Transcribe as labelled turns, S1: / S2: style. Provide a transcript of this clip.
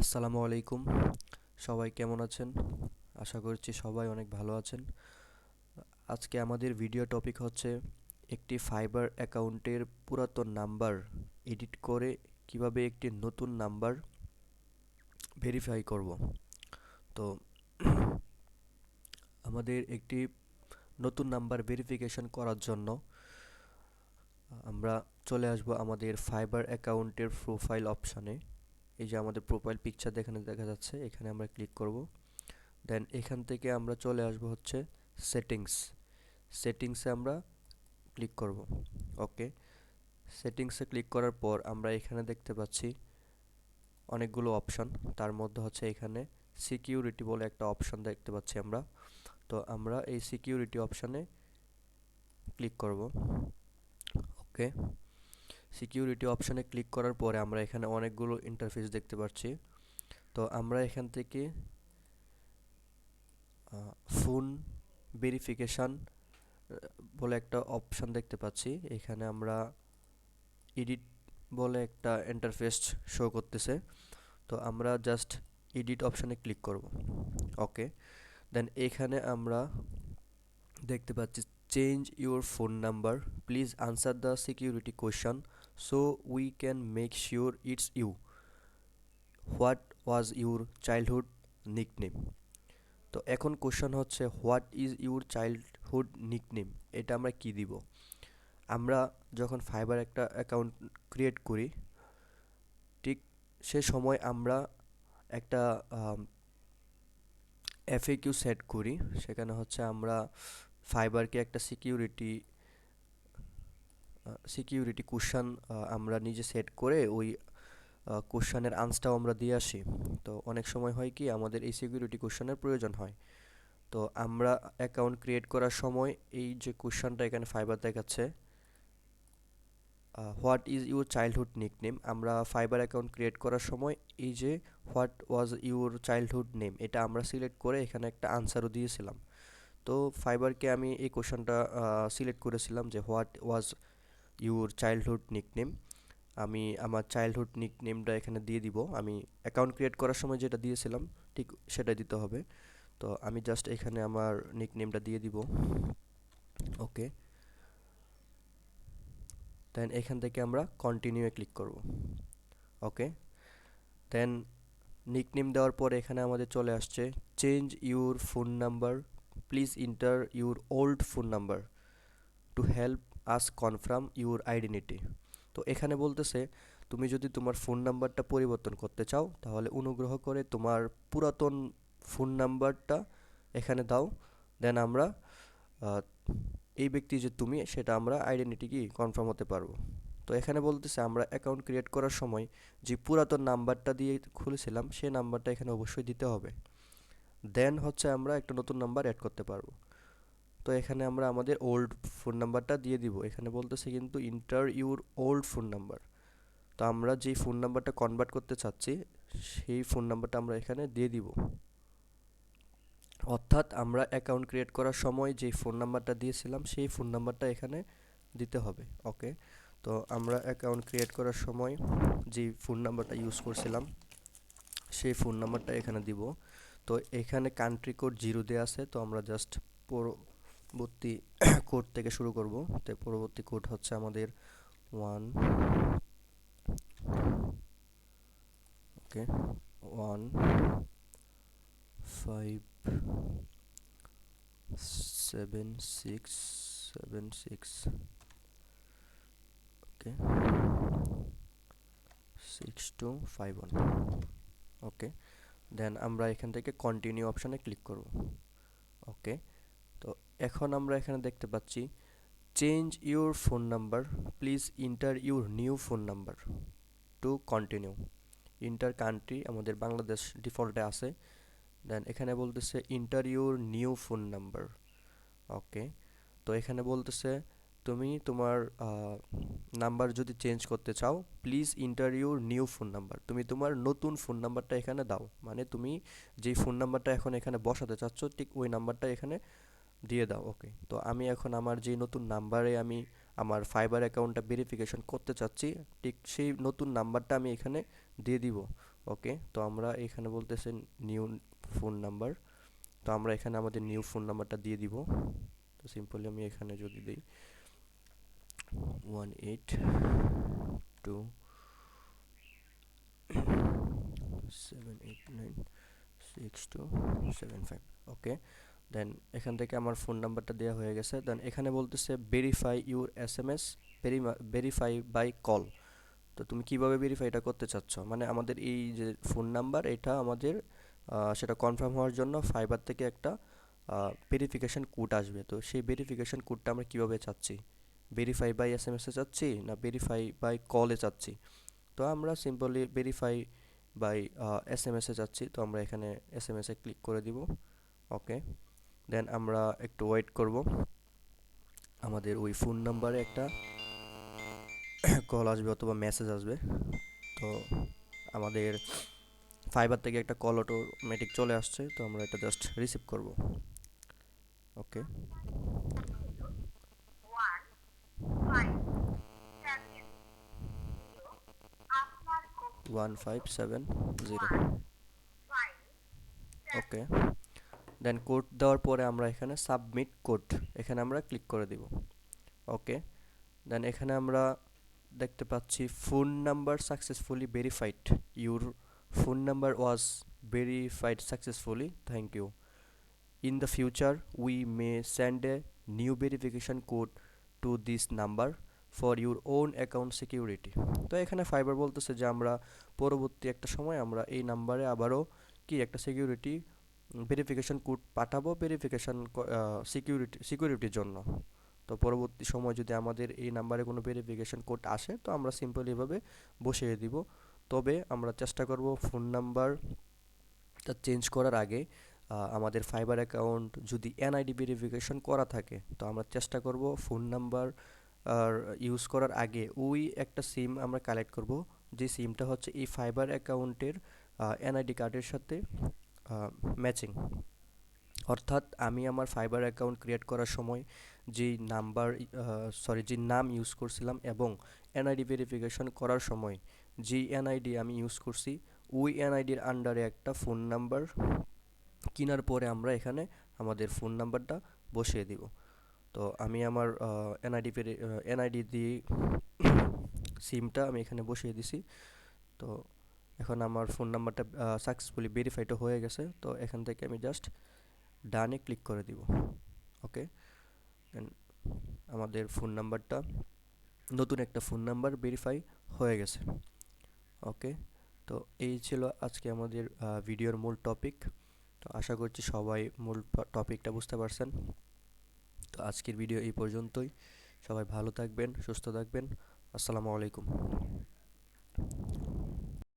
S1: আসসালামু আলাইকুম। সবাই কেমন আছেন? আশা করছি সবাই অনেক ভালো আছেন। আজকে আমাদের ভিডিও টপিক হচ্ছে একটি ফাইবার অ্যাকাউন্টের পুরাতন নাম্বার এডিট করে কিভাবে একটি নতুন নাম্বার ভেরিফাই করব। তো আমাদের একটি নতুন নাম্বার ভেরিফিকেশন করার জন্য আমরা চলে আসব আমাদের ফাইবার অ্যাকাউন্টের প্রোফাইল অপশানে। এই যে আমাদের প্রোফাইল পিকচার এখানে দেখা যাচ্ছে, এখানে আমরা ক্লিক করব। দেন এখান থেকে আমরা চলে আসব হচ্ছে সেটিংস। সেটিংসে আমরা ক্লিক করব। ওকে, সেটিংসে ক্লিক করার পর আমরা এখানে দেখতে পাচ্ছি অনেকগুলো অপশন। তার মধ্যে হচ্ছে এখানে সিকিউরিটি বলে একটা অপশন দেখতে পাচ্ছি আমরা। তো আমরা এই সিকিউরিটি অপশানে ক্লিক করব। ওকে, সিকিউরিটি অপশানে ক্লিক করার পরে আমরা এখানে অনেকগুলো ইন্টারফেস দেখতে পাচ্ছি। তো আমরা এখান থেকে ফোন ভেরিফিকেশান বলে একটা অপশন দেখতে পাচ্ছি। এখানে আমরা এডিট বলে একটা ইন্টারফেস শো করতেছে। তো আমরা জাস্ট এডিট অপশানে ক্লিক করব। ওকে, দেন এখানে আমরা দেখতে পাচ্ছি change your phone number, please answer the security question so we can make sure it's you, what was your childhood nickname. তো এখন কোশ্চেন হচ্ছে what is your childhood nickname, এটা আমরা কি দিব। আমরা যখন ফাইবার একটা অ্যাকাউন্ট ক্রিয়েট করি, ঠিক সে সময় আমরা একটা এফএকিউ সেট করি। সেখানে হচ্ছে আমরা ফাইবারকে একটা সিকিউরিটি কোশ্চান আমরা নিজে সেট করে ওই কোশ্চানের আনসারটাও আমরা দিয়ে আসি। তো অনেক সময় হয় কি আমাদের এই সিকিউরিটি কোশ্চানের প্রয়োজন হয়। তো আমরা অ্যাকাউন্ট ক্রিয়েট করার সময় এই যে কোশ্চানটা এখানে ফাইবার দেখাচ্ছে, what is your childhood nickname, আমরা ফাইবার অ্যাকাউন্ট ক্রিয়েট করার সময় এই যে what was your childhood name এটা আমরা সিলেক্ট করে এখানে একটা আনসারও দিয়েছিলাম। তো ফাইবারকে আমি এই কোশ্চেনটা সিলেক্ট করেছিলাম যে what was your childhood nickname. আমি আমার চাইল্ডহুড নিকনেমটা এখানে দিয়ে দিব। আমি অ্যাকাউন্ট ক্রিয়েট করার সময় যেটা দিয়েছিলাম ঠিক সেটা দিতে হবে। তো আমি জাস্ট এখানে আমার নিকনেমটা দিয়ে দিব। ওকে, দেন এখান থেকে আমরা কন্টিনিউয়ে ক্লিক করব। ওকে, দেন নিকনেম দেওয়ার পর এখানে আমাদের চলে আসছে change your phone number, please enter your old phone number to help us confirm your identity. তো এখানে বলতেছে তুমি যদি তোমার ফোন নাম্বারটা পরিবর্তন করতে চাও তাহলে অনুগ্রহ করে তোমার পুরাতন ফোন নাম্বারটা এখানে দাও। দেন আমরা আহ, এই ব্যক্তি যে তুমি সেটা আমরা আইডেন্টিটি কি কনফার্ম হতে পারবো। তো এখানে বলতেছে আমরা অ্যাকাউন্ট ক্রিয়েট করার সময় যে পুরাতন নাম্বারটা দিয়ে খুলেছিলাম সেই নাম্বারটা এখানে অবশ্যই দিতে হবে। দেন হচ্ছে আমরা একটা নতুন নাম্বার অ্যাড করতে পারবো। তো এখানে আমরা আমাদের ওল্ড ফোন নাম্বারটা দিয়ে দিব। এখানে বলতেছে কিন্তু inter your old phone number. তো আমরা যেই ফোন নাম্বারটা কনভার্ট করতে চাচ্ছি সেই ফোন নাম্বারটা আমরা এখানে দিয়ে দিব। অর্থাৎ আমরা অ্যাকাউন্ট ক্রিয়েট করার সময় যেই ফোন নাম্বারটা দিয়েছিলাম সেই ফোন নাম্বারটা এখানে দিতে হবে। ওকে, তো আমরা অ্যাকাউন্ট ক্রিয়েট করার সময় যেই ফোন নাম্বারটা ইউজ করছিলাম সেই ফোন নাম্বারটা এখানে দিব। তো এখানে কান্ট্রি কোড 0 দেওয়া আছে, তো আমরা জাস্ট পরবর্তী কোড থেকে শুরু করব। তো পরবর্তী কোড হচ্ছে আমাদের 1, ওকে, 1 5 7 6 7 6, ওকে, 6251। ওকে, দেন আমরা এখান থেকে কন্টিনিউ অপশানে ক্লিক করব। ওকে, তো এখন আমরা এখানে দেখতে পাচ্ছি change your phone number, please enter your new phone number to continue. Enter country আমাদের বাংলাদেশ ডিফল্টে আছে। দেন এখানে বলতেছে enter your new phone number. Okay, তো এখানে বলতেছে তুমি তোমার নাম্বার যদি চেঞ্জ করতে চাও please enter your new phone number, তুমি তোমার নতুন ফোন নাম্বারটা এখানে দাও। মানে তুমি যেই ফোন নাম্বারটা এখন এখানে বসাতে চাচ্ছ ঠিক ওই নাম্বারটা এখানে দিয়ে দাও। ওকে, তো আমি এখন আমার যে নতুন নাম্বারে আমি আমার ফাইবার অ্যাকাউন্টটা ভেরিফিকেশন করতে চাচ্ছি ঠিক সেই নতুন নাম্বারটা আমি এখানে দিয়ে দিব। ওকে, তো আমরা এখানে বলতেছে নিউ ফোন নাম্বার, তো আমরা এখানে আমাদের নিউ ফোন নাম্বারটা দিয়ে দিব। তো সিম্পলি আমি এখানে যদি দিই 182789627 ওকে। দেন এখান থেকে আমার ফোন নাম্বারটা দেওয়া হয়ে গেছে। দেন এখানে বলতেছে verify your SMS, verify by call. তো তুমি কিভাবে ভেরিফাইটা করতে চাচ্ছ, মানে আমাদের এই যে ফোন নাম্বার এটা আমাদের সেটা কনফার্ম হওয়ার জন্য ফাইবার থেকে একটা ভেরিফিকেশন কোড আসবে। তো সেই ভেরিফিকেশন কোডটা আমরা কিভাবে চাচ্ছি, ভেরিফাই বাই SMS এ চাচ্ছি না ভেরিফাই বাই কলে চাচ্ছি? তো আমরা সিম্পলি ভেরিফাই বাই SMS এ চাচ্ছি, তো আমরা এখানে SMS এ ক্লিক করে দিব। ওকে, দেন আমরা একটু ওয়েট করব, আমাদের ওই ফোন নাম্বারে একটা কল আসবে অথবা মেসেজ আসবে। তো আমাদের ফাইবার থেকে একটা কল অটোমেটিক চলে আসছে, তো আমরা এটা জাস্ট রিসিভ করব। ওকে, 1570 ওকে। দেন কোড দেওয়ার পরে আমরা এখানে সাবমিট কোড, এখানে আমরা ক্লিক করে দিব। ওকে, দেন এখানে আমরা দেখতে পাচ্ছি phone number successfully verified, your phone number was verified successfully, thank you. In the future, we may send a new verification code to this number for your own account security. তো এখানে fibre বলতেছে যে আমরা পরবর্তী একটা সময় আমরা এই নাম্বারে আবারও কি একটা সিকিউরিটি ভেরিফিকেশন কোড পাঠাবো, ভেরিফিকেশন সিকিউরিটির জন্য। তো পরবর্তী সময় যদি আমাদের এই নাম্বারে কোনো ভেরিফিকেশন কোড আসে তো আমরা সিম্পলি এভাবে বসিয়ে দিব। তবে আমরা চেষ্টা করব ফোন নাম্বারটা চেঞ্জ করার আগে আমাদের ফাইবার অ্যাকাউন্ট যদি এনআইডি ভেরিফিকেশন করা থাকে তো আমরা চেষ্টা করব ফোন নাম্বার আর ইউজ করার আগে ওই একটা সিম আমরা কালেক্ট করব, যে সিমটা হচ্ছে এই ফাইবার অ্যাকাউন্টের এনআইডি কার্ডের সাথে ম্যাচিং। অর্থাৎ আমি আমার ফাইবার অ্যাকাউন্ট ক্রিয়েট করার সময় যেই নাম্বার যে নাম ইউজ করছিলাম এবং এনআইডি ভেরিফিকেশন করার সময় যেই এনআইডি আমি ইউজ করছি ওই এনআইডির আন্ডারে একটা ফোন নাম্বার কেনার পরে আমরা এখানে আমাদের ফোন নাম্বারটা বসিয়ে দিব। তো আমি আমার এনআইডি দিয়ে সিমটা আমি এখানে বসিয়ে দিছি। তো এখন আমার ফোন নাম্বারটা সাকসেসফুলি ভেরিফাইড হয়ে গেছে, তো এখান থেকে আমি জাস্ট ডানে ক্লিক করে দিব। ওকে, আমাদের ফোন নাম্বারটা নতুন একটা ফোন নাম্বার ভেরিফাই হয়ে গেছে। ওকে, তো এই ছিল আজকে আমাদের ভিডিওর মূল টপিক। তো আশা করছি সবাই মূল টপিকটা বুঝতে পারছেন। তো আজকের ভিডিও এই পর্যন্তই। সবাই ভালো থাকবেন, সুস্থ থাকবেন। আসসালামু আলাইকুম।